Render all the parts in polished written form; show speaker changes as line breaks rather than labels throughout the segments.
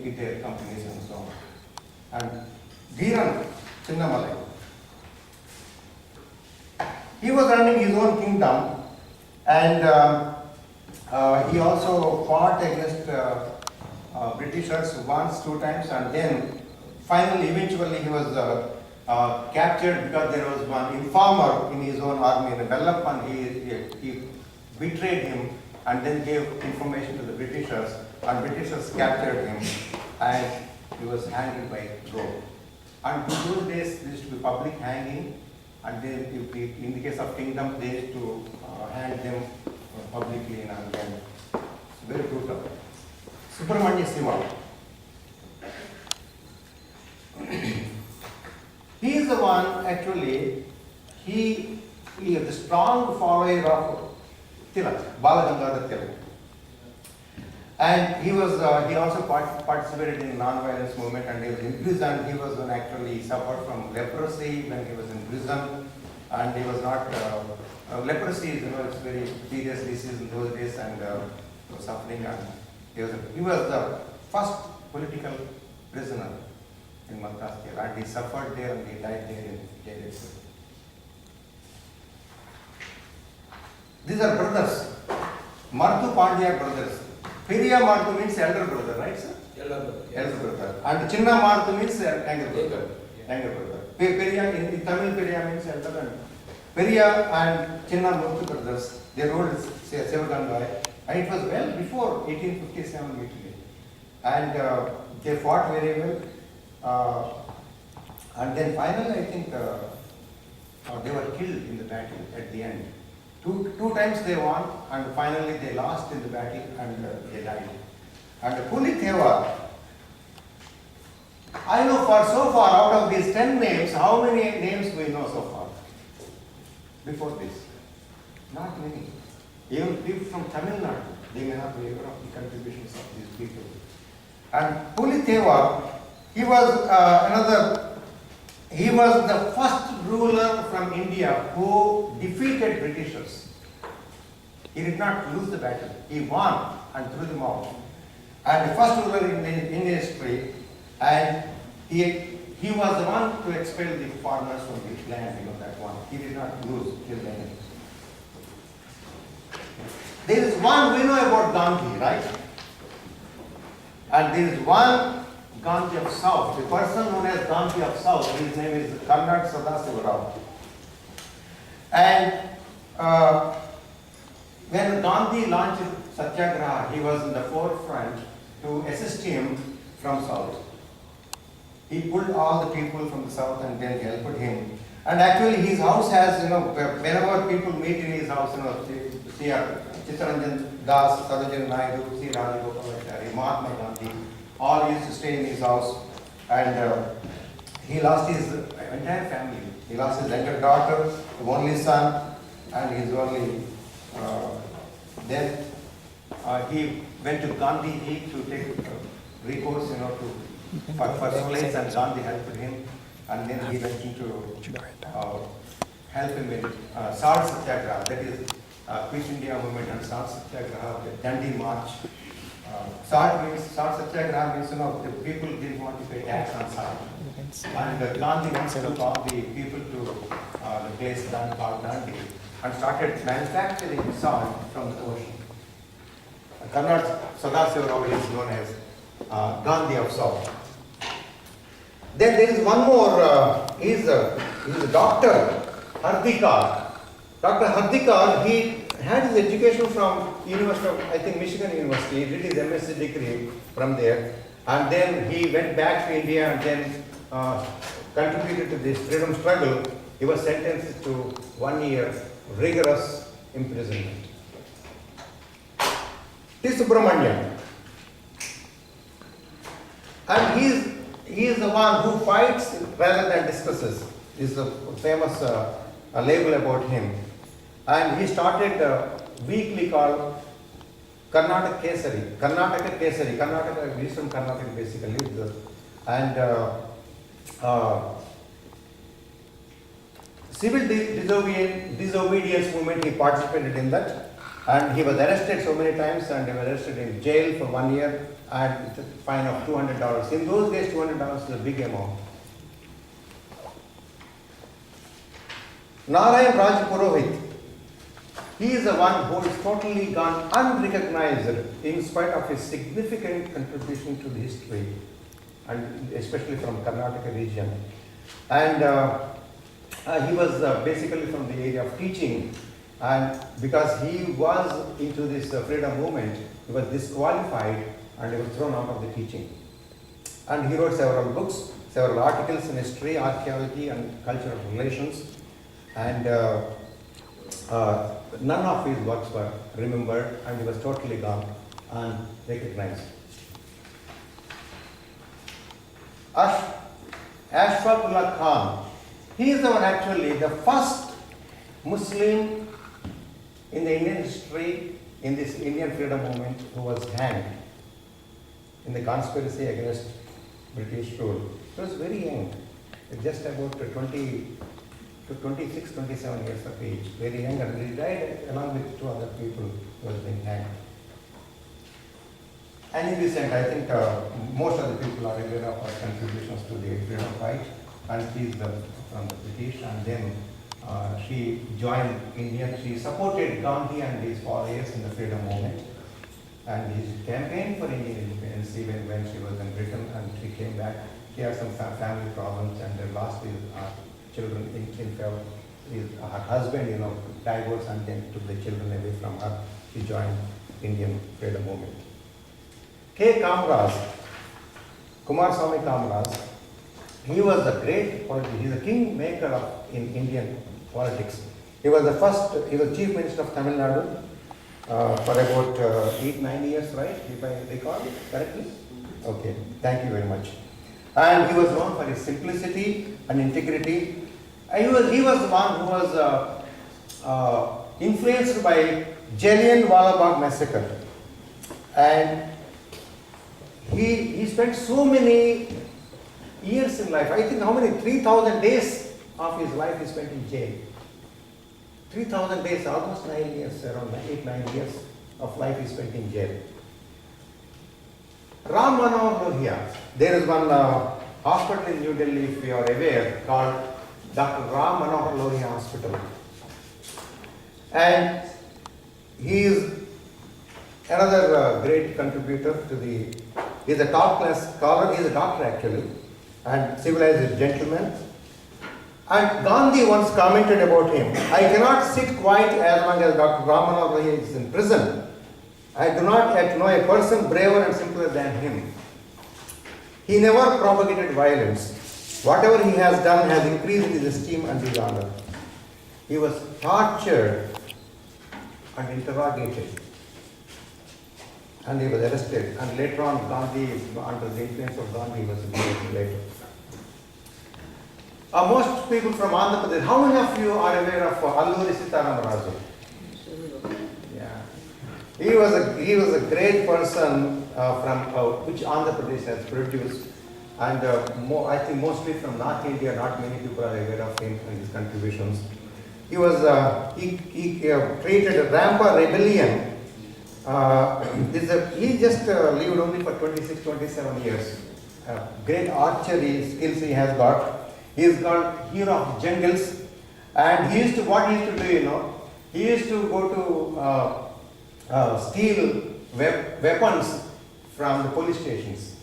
retail companies and so on. And Dhiran Chinnamalai, he was running his own kingdom, and he also fought against Britishers once, 2 times, and then finally, eventually, he was captured because there was one informer in his own army, in Bellappan. He betrayed him and then gave information to the Britishers, and Britishers captured him, and he was hanged by rope. And in those days, there used to be public hanging, and then in the case of kingdom, they used to hang them publicly, and then it's very brutal. Subramanya Siva. He is the one, actually, he is the strong follower of Tilak, Balagangadhar Tilak. And he also participated in non-violence movement, and he was in prison. He was actually suffered from leprosy when he was in prison, and he was not, leprosy is, it's very serious disease in those days, and was suffering, and he was the first political prisoner in Madras, and he suffered there and he died there in jail itself. These are brothers, Marthu Pandya brothers. Periya Marthu means elder brother, right, sir? Elder brother. And Chinna Marthu means younger brother. Younger brother. Periya, in Tamil, Periya means elder. And Periya and Chinna Marthu brothers, they ruled Sivaganga, and it was well before 1857 mutiny. And they fought very well. And then finally, I think they were killed in the battle at the end. Two times they won, and finally they lost in the battle, and they died. And Pulitheva, I know for so far, out of these 10 names, how many names we know so far? Before this? Not many. Even people from Tamil Nadu, they may not be aware of the contributions of these people. And Pulitheva, he was he was the first ruler from India who defeated Britishers. He did not lose the battle. He won and threw them out. And the first ruler in history, and he was the one to expel the foreigners from the land, that one. He did not lose till the end. There is one we know about Gandhi, right? And there is one Gandhi of South, the person known as Gandhi of South, his name is Karnad Sadasivarao. And when Gandhi launched Satyagraha, he was in the forefront to assist him from South. He pulled all the people from the South and then helped him. And actually his house has, whenever people meet in his house, see Chittaranjan Das, Sarojini Naidu, see Rajagopalachari, Mahatma Gandhi, all used to stay in his house, and he lost his entire family. He lost his younger daughter, the only son, and his only. Then he went to Gandhi to take recourse, for solace, and Gandhi helped him, and then he went into help him in Salt Satyagraha, that is Quit India movement, and Salt Satyagraha, the Dandi March. Salt Satyagraha means, the people didn't want to pay tax on salt. And Gandhi wants to call the people to the place called Dandi, and started manufacturing salt from the ocean. Karnad Sadasivarao is known as Gandhi of South. Then there is one more, he is a doctor, Hardikar. Dr. Hardikar, he had his education from University of, I think, Michigan University. He did his MSc degree from there, and then he went back to India and then contributed to this freedom struggle. He was sentenced to 1 year rigorous imprisonment. T. Subramanian, and he is the one who fights rather than discusses. This is a famous label about him. And he started a weekly called Karnataka Kesari. Karnataka, he's from Karnataka basically. And civil disobedience movement, he participated in that. And he was arrested so many times, and he was arrested in jail for 1 year and with a fine of $200. In those days, $200 is a big amount. Narayan Raj Purohit, he is the one who is totally gone unrecognized in spite of his significant contribution to the history, and especially from Karnataka region. And he was basically from the area of teaching, and because he was into this freedom movement, he was disqualified and he was thrown out of the teaching. And he wrote several books, several articles in history, archaeology and cultural relations, and none of his works were remembered, and he was totally gone unrecognized. Ashfaqullah Khan, he is the one actually, the first Muslim in the Indian history, in this Indian freedom movement, who was hanged in the conspiracy against British rule. He was very young, just about 26, 27 years of age, very young, and he died along with 2 other people who was being hanged. And in recent, I think most of the people are aware of our contributions to the freedom fight, and she is from the British, and then she joined India. She supported Gandhi and his followers in the freedom movement, and his campaign for Indian independence even when she was in Britain, and she came back. She had some family problems, and they lost his children in favor. Her husband, divorced and then took the children away from her. She joined Indian freedom movement. K. Kamraj, Kumaraswamy Kamraj, he was a great politician. He is a kingmaker in Indian politics. He was Chief Minister of Tamil Nadu for about 8-9 years, right? If I recall it correctly? Okay, thank you very much. And he was known for his simplicity and integrity. He was the one who was influenced by Jallianwala Bagh massacre. And he spent so many years in life. I think how many? 3,000 days of his life he spent in jail. 3,000 days, almost 9 years, around 8-9 years of life he spent in jail. Ram Manohar Lohia. There is one hospital in New Delhi, if you are aware, called Dr. Ram Manohar Lohia Hospital. And he is another great contributor to the, he is a top class scholar, he is a doctor actually, and civilized gentleman. And Gandhi once commented about him, I cannot sit quiet as long as Dr. Ram Manohar Lohia is in prison. I do not yet know a person braver and simpler than him. He never propagated violence. Whatever he has done has increased his esteem and his honor. He was tortured and interrogated, and he was arrested. And later on, Gandhi, under the influence of Gandhi, was arrested later. Most people from Andhra Pradesh, how many of you are aware of Alluri Sitaram Raju? He was a great person from which Andhra Pradesh has produced, and I think mostly from North India. Not many people are aware of him and his contributions. He was he created a Rampa rebellion. He just lived only for 26-27 years. Great archery skills he has got. He is called hero of jungles, and he used to do. He used to go to steal weapons from the police stations,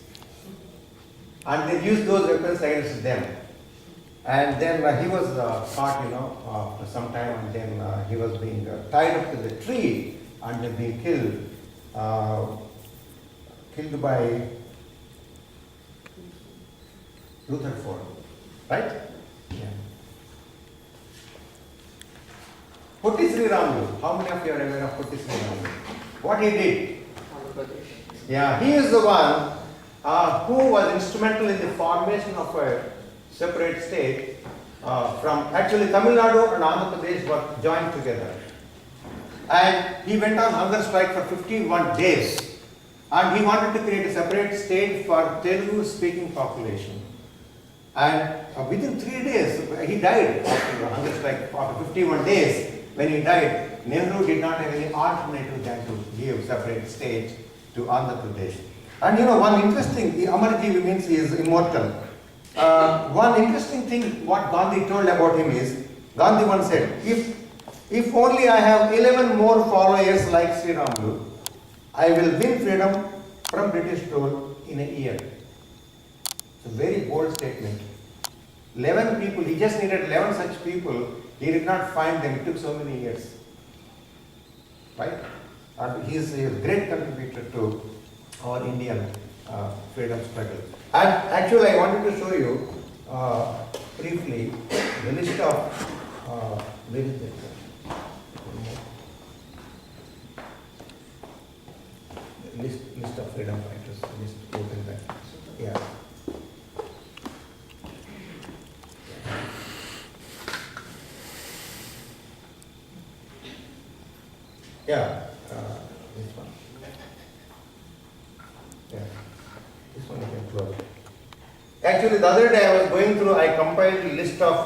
and they used those weapons against them. And then he was caught, for some time, and then he was being tied up to the tree and then being killed by Rutherford, right? Yeah. Putti Sriramulu. How many of you are aware of Putti Sriramulu? What he did? Yeah, he is the one who was instrumental in the formation of a separate state from actually Tamil Nadu and Andhra Pradesh were joined together. And he went on hunger strike for 51 days. And he wanted to create a separate state for Telugu speaking population. And within 3 days, he died after the hunger strike. After 51 days, when he died, Nehru did not have any alternative than to give separate state to Andhra Pradesh. And you know, one interesting, the Amarjeev means he is immortal. One interesting thing what Gandhi told about him is, Gandhi once said, if only I have 11 more followers like Sri Ramlu, I will win freedom from British rule in a year. It's a very bold statement. 11 people, he just needed 11 such people, he did not find them, it took so many years. Right? And he is a great contributor to our Indian freedom struggle. And actually I wanted to show you briefly the list of, where is that? List of freedom fighters, list open that. Yeah. Yeah, this one. Yeah, this one you can close. Actually, the other day I was going through, I compiled a list of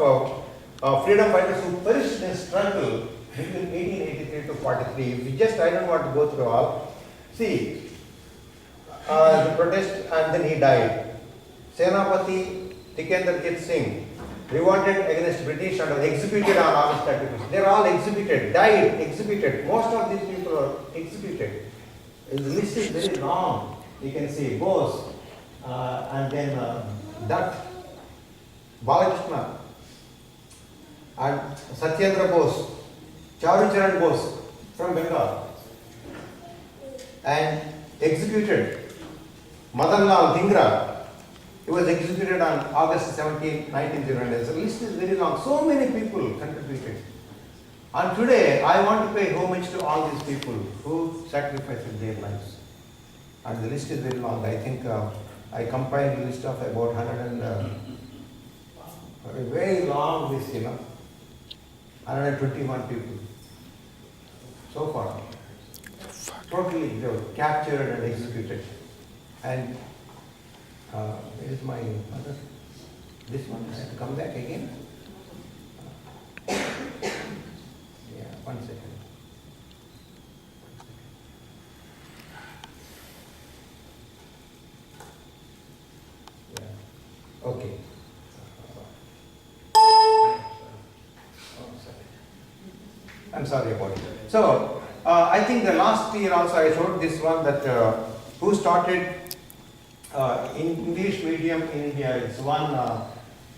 freedom fighters who perished in struggle between 1883 to 43. I don't want to go through all. See, the protest and then he died. Senapati Tikendrajit Singh revolted against British and was executed on August 31st. They are all executed, died, executed. Most of these people are executed. The list is very long. You can see Bose, and then Dutt, Balakrishna, and Satyendra Bose, Charu Charan Bose from Bengal, and executed. Madan Lal Dhingra, he was executed on August 17, 1909. The list is very long. So many people contributed. And today, I want to pay homage to all these people who sacrificed their lives. And the list is very long. I think I compiled a list of about 100 and a very long list, 121 people. So far. Totally, they were captured and executed. And where is my other? This one, I have to come back again. Yeah, 1 second. Yeah, okay. I'm sorry about it. So, I think the last year also I showed this one that who started in English medium in India. It's one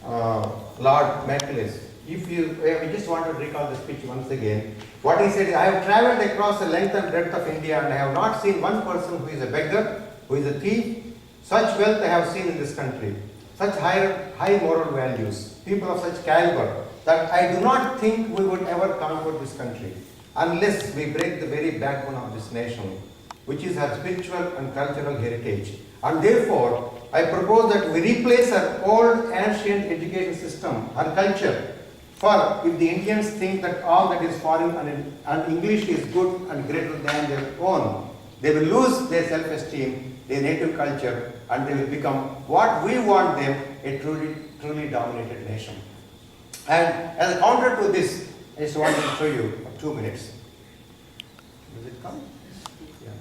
Lord Macaulay. If you, I just want to recall the speech once again. What he said is, I have travelled across the length and breadth of India and I have not seen one person who is a beggar, who is a thief. Such wealth I have seen in this country. Such high moral values. People of such caliber that I do not think we would ever conquer this country unless we break the very backbone of this nation, which is her spiritual and cultural heritage. And therefore, I propose that we replace our old ancient education system, our culture. For if the Indians think that all that is foreign and English is good and greater than their own, they will lose their self-esteem, their native culture, and they will become what we want them, a truly dominated nation. And as a counter to this, I just wanted to show you 2 minutes. Does it come? Yeah.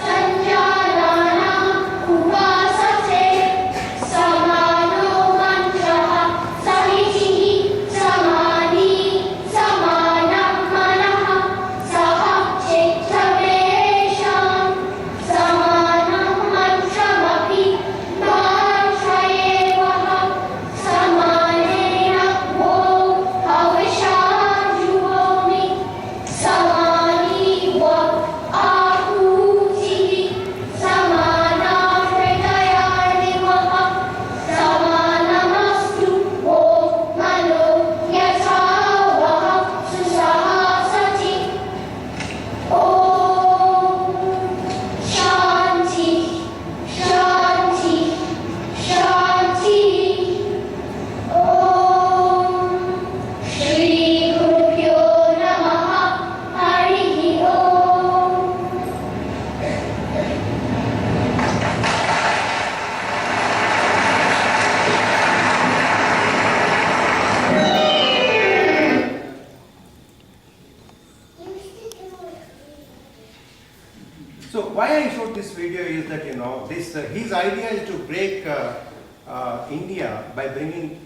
Sanjay
video is that, this his idea is to break India by bringing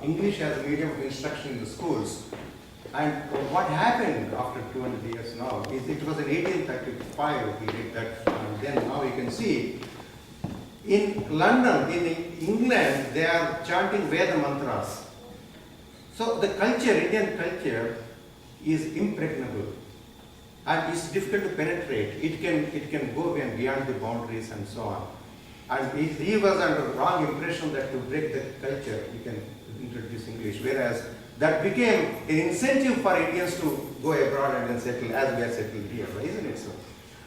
English as a medium of instruction in the schools. And what happened after 200 years now is it was in 1835 he did that. And then now you can see in London, in England, they are chanting Veda mantras. So the culture, Indian culture, is impregnable and it's difficult to penetrate. It can go beyond the boundaries and so on. And he was under wrong impression that to break the culture, we can introduce English, whereas that became an incentive for Indians to go abroad and then settle as we are settled here, isn't it so?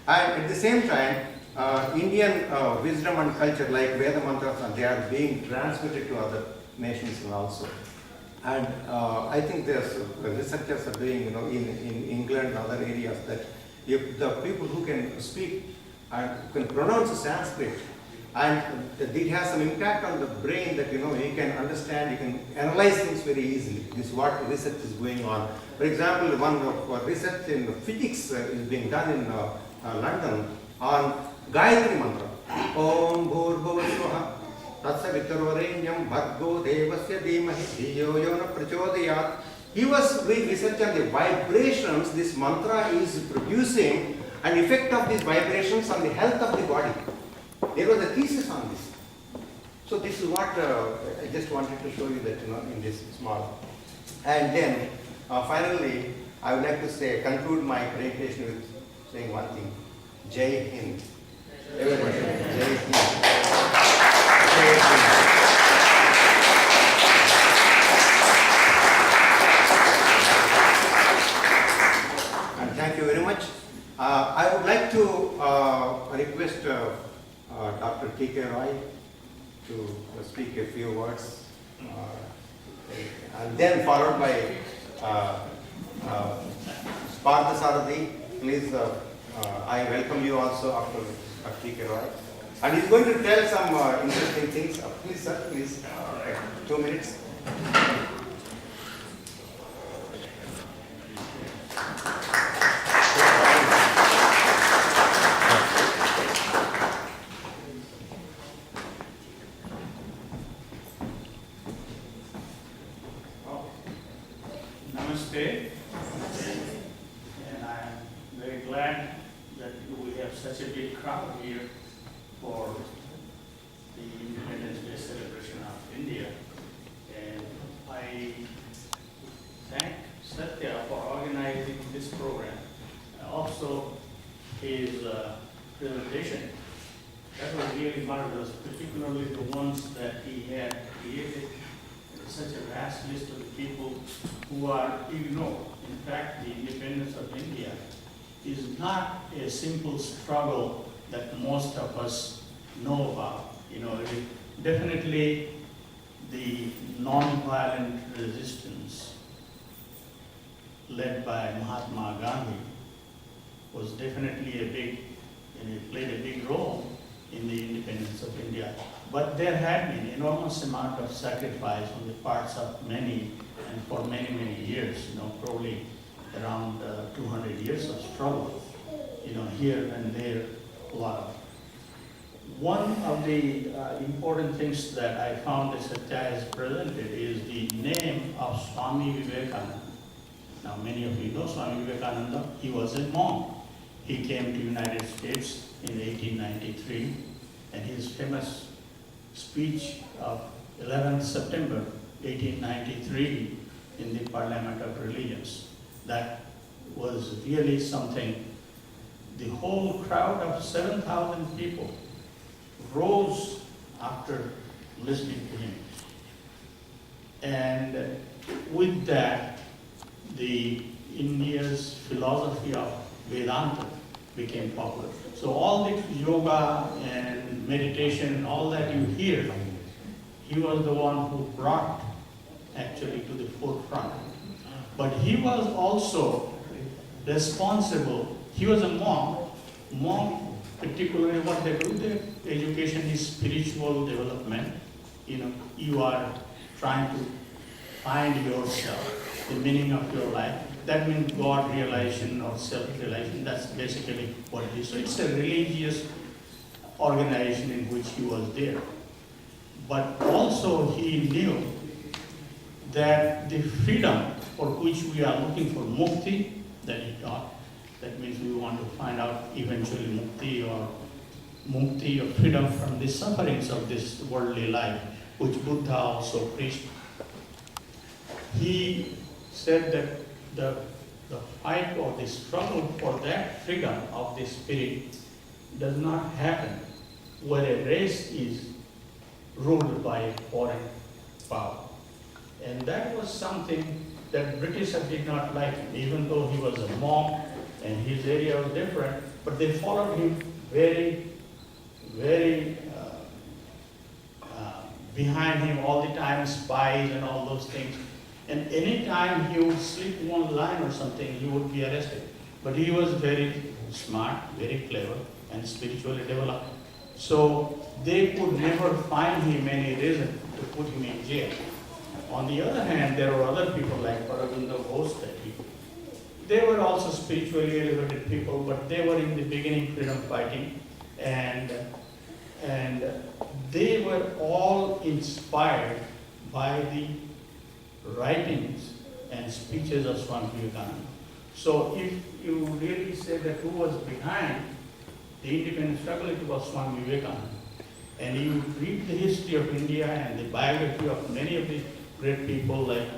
And at the same time, Indian wisdom and culture like Veda mantras, they are being transmitted to other nations also. And I think there's researchers are doing, in England and other areas, that if the people who can speak and can pronounce Sanskrit, and it has some impact on the brain that, you can understand, you can analyze things very easily. This is what research is going on. For example, one of research in physics is being done in London on Gayatri Mantra. Om Bhurбhuva Swaha Tatsa Vitarvarenyam Bhargo Devasya Dhimahi Dhiyo Yona Prachodayat. He was doing research on the vibrations this mantra is producing and effect of these vibrations on the health of the body. There was a thesis on this. So this is what I just wanted to show you that, in this small. And then finally, I would like to conclude my presentation with saying one thing. Jai Hind. Everybody, Jai Hind. Jai Hind. And thank you very much. I would like to request Dr. T.K. Roy to speak a few words, and then followed by Partha Sarathi. Please, I welcome you also after Dr. T.K. Roy. And he's going to tell some interesting things. Please, sir, please, 2 minutes.
Namaste, and I am very glad that we have such a big crowd here for the Independence Day celebration of India. And I thank Satya for organizing this program. Also, his presentation, that was really marvelous, particularly the ones that he had created. Such a vast list of people who are ignored. In fact, the independence of India is not a simple struggle that most of us know about. It is definitely the non-violent resistance led by Mahatma Gandhi was definitely played a big role in the independence of India. But there had been enormous amount of sacrifice on the parts of many, and for many, many years, probably around 200 years of struggle, here and there, a lot of. One of the important things that I found that Satya has presented is the name of Swami Vivekananda. Now, many of you know Swami Vivekananda. He was a monk. He came to United States in 1893, and his famous speech of 11th September 1893 in the Parliament of Religions. That was really something. The whole crowd of 7,000 people rose after listening to him. And with that, the India's philosophy of Vedanta became popular. So all the yoga and meditation and all that you hear, he was the one who brought actually to the forefront. But he was also responsible. He was a monk. Monk, particularly what they do, their education is spiritual development. You are trying to find yourself, the meaning of your life. That means God realization or self-realization. That's basically what it is. So it's a religious organization in which he was there. But also he knew that the freedom for which we are looking for mukti, that he taught, that means we want to find out eventually mukti or freedom from the sufferings of this worldly life, which Buddha also preached. He said that the fight or the struggle for that freedom of the spirit does not happen where a race is ruled by a foreign power. And that was something that British did not like, even though he was a monk and his area was different, but they followed him very, very behind him all the time, spies and all those things. And any time he would slip one line or something, he would be arrested. But he was very smart, very clever, and spiritually developed. So they could never find him any reason to put him in jail. On the other hand, there were other people like Paravinda Ghosh. They were also spiritually elevated people, but they were in the beginning freedom fighting, and they were all inspired by the writings and speeches of Swami Vivekananda. So if you really say that who was behind the independence struggle, it was Swami Vivekananda. And you read the history of India and the biography of many of the great people, like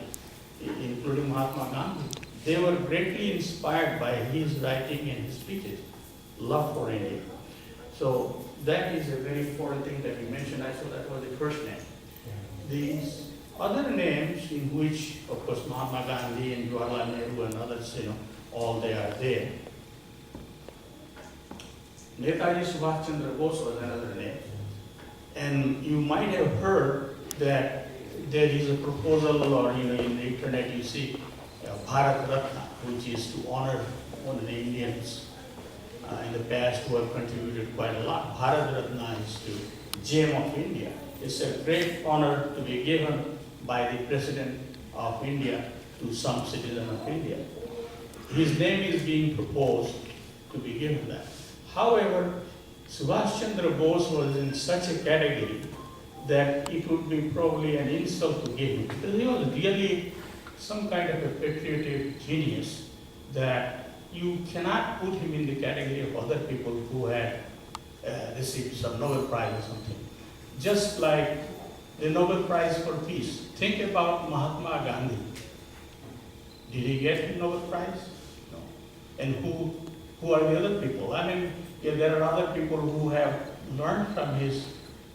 including Mahatma Gandhi, they were greatly inspired by his writing and his speeches, love for India. So that is a very important thing that you mentioned. I saw that was the first name. These other names in which, of course, Mahatma Gandhi and Jawaharlal Nehru and others, all they are there. Netaji Subhash Chandra Bose was another name. And you might have heard that there is a proposal, or in the internet you see Bharat Ratna, which is to honor one of the Indians in the past who have contributed quite a lot. Bharat Ratna is to gem of India. It's a great honor to be given by the President of India to some citizen of India. His name is being proposed to be given that. However, Subhash Chandra Bose was in such a category that it would be probably an insult to give him, because he was really some kind of a patriotic genius that you cannot put him in the category of other people who had received some Nobel Prize or something. Just like the Nobel Prize for Peace. Think about Mahatma Gandhi. Did he get a Nobel Prize? No. And who are the other people? I mean, there are other people who have learned from his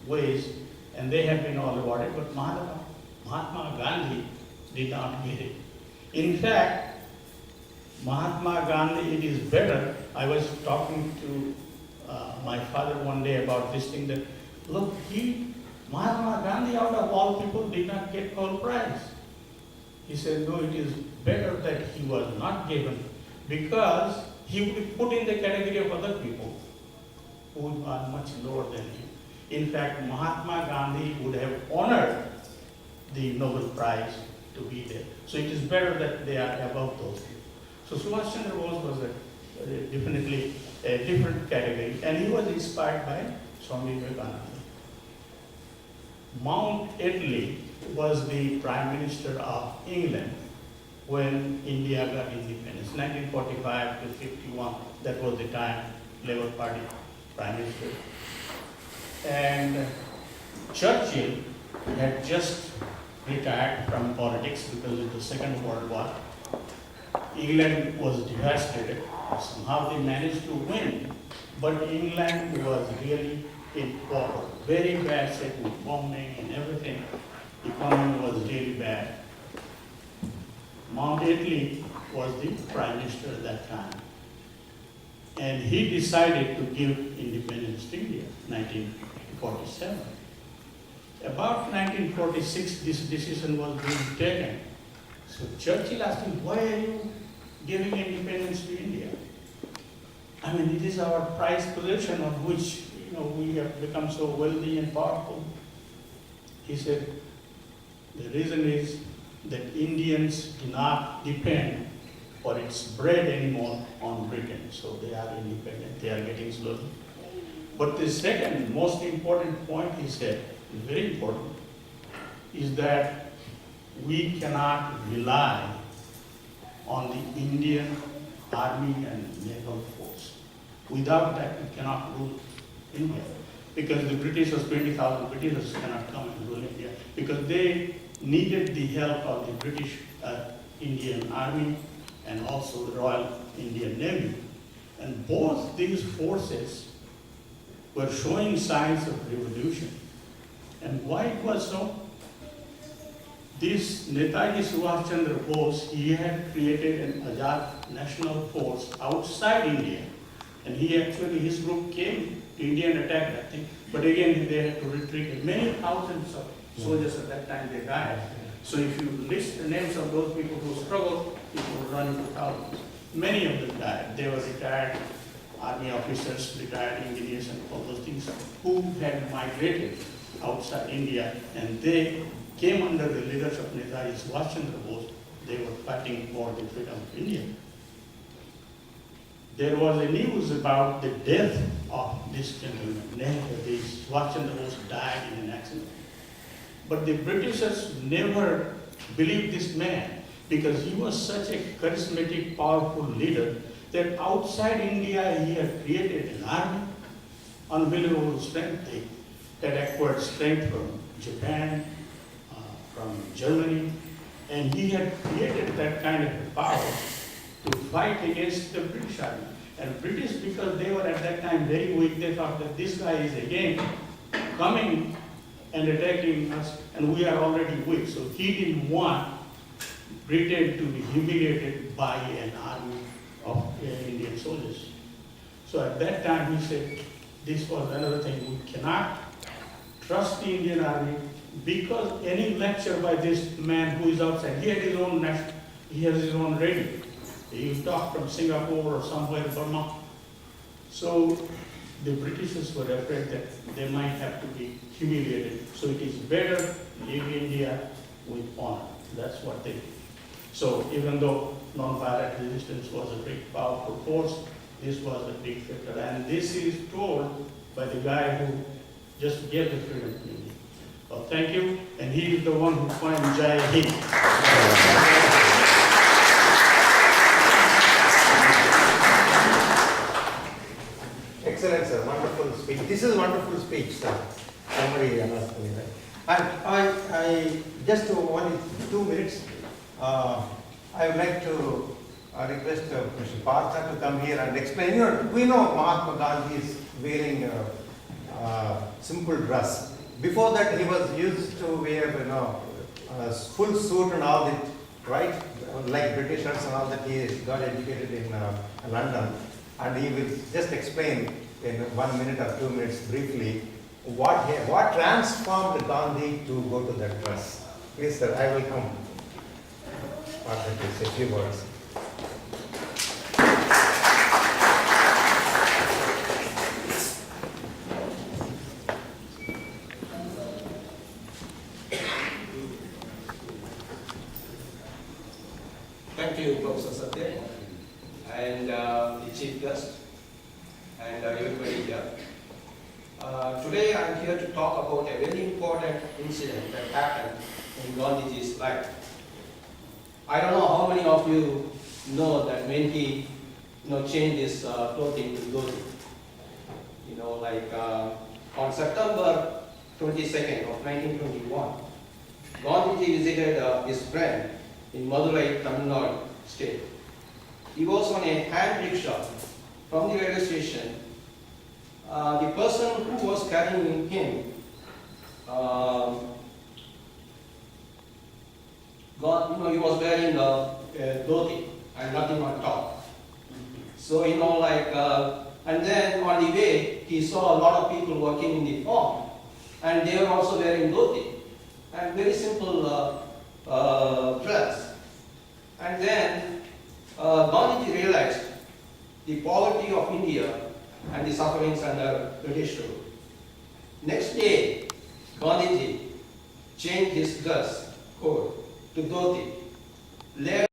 ways and they have been all rewarded, but Mahatma Gandhi did not get it. In fact, Mahatma Gandhi, it is better. I was talking to my father one day about this thing, that look, Mahatma Gandhi, out of all people, did not get Nobel Prize. He said, no, it is better that he was not given, because he would be put in the category of other people who are much lower than him. In fact, Mahatma Gandhi would have honored the Nobel Prize to be there. So it is better that they are above those people. So Subhash Chandra Bose was definitely a different category, and he was inspired by Swami Vivekananda. Mount Attlee was the Prime Minister of England when India got independence, 1945 to 51. That was the time Labour Party Prime Minister. And Churchill had just retired from politics because of the Second World War. England was devastated. Somehow they managed to win, but England was really in trouble. Very bad shape with bombing and everything. The economy was really bad. Mount Attlee was the Prime Minister at that time. And he decided to give independence to India, 1947. About 1946, this decision was being taken. So Churchill asked him, why are you giving independence to India? I mean, it is our prized possession on which we have become so wealthy and powerful. He said, the reason is that Indians do not depend for its bread anymore on Britain. So they are independent, they are getting slowly. But the second most important point he said, is very important, is that we cannot rely on the Indian army and naval force. Without that, we cannot rule India. Because the British was 20,000 Britishers cannot come and rule India. Because they needed the help of the British Indian Army and also the Royal Indian Navy. And both these forces were showing signs of revolution. And why it was so? This Netaji Subhash Chandra Bose, he had created an Azad national force outside India. And his group came to India and attacked that thing. But again, they had to retreat. And many thousands of soldiers at that time, they died. So if you list the names of those people who struggled, it will run into thousands. Many of them died. They were retired army officers, retired engineers, and all those things who had migrated outside India, and they came under the leadership of Netaji Subhash Chandra Bose. They were fighting for the freedom of India. There was a news about the death of this gentleman. Subhash Chandra Bose died in an accident. But the Britishers never believed this man because he was such a charismatic, powerful leader that outside India he had created an army, unbelievable strength. They had acquired strength from Japan, from Germany, and he had created that kind of power to fight against the British army. And British, because they were at that time very weak, they thought that this guy is again coming and attacking us, and we are already weak. So he didn't want Britain to be humiliated by an army of Indian soldiers. So at that time he said, this was another thing, we cannot trust the Indian army because any lecture by this man who is outside, he has his own radio. He talked from Singapore or somewhere, Burma. So the Britishers were afraid that they might have to be humiliated. So it is better leave India with honor. That's what they did. So even though non-violent resistance was a big powerful force, this was a big factor. And this is told by the guy who just gave the freedom to India. Well, thank you. And he is the one who coined Jai Hind.
Excellent, sir. Wonderful speech. This is a wonderful speech, sir. Somebody announced me that. And I just only 2 minutes. I would like to request Mr. Partha to come here and explain. You know, we know Mahatma Gandhi is wearing a simple dress. Before that, he was used to wear, a full suit and all that, right? Like Britishers and all that. He got educated in London, and he will just explain in 1 minute or 2 minutes briefly what transformed Gandhi to go to that dress. Please, sir, I will come. Partha to say a few words.
Thank you, Professor Satya, and the chief guest, and everybody here. Today I am here to talk about a very important incident that happened in Gandhiji's life. I don't know how many of you know that when he changed his clothing to dhoti. On September 22nd of 1921, Gandhiji visited his friend in Madurai, Tamil Nadu state. He was on a hand rickshaw from the railway station. The person who was carrying him he was wearing a dhoti and nothing on top. So, and then on the way, he saw a lot of people working in the farm, and they were also wearing dhoti, and very simple dress. And then Gandhiji realized the poverty of India and the sufferings under British rule. Next day, Gandhiji changed his dress code to dhoti. Later,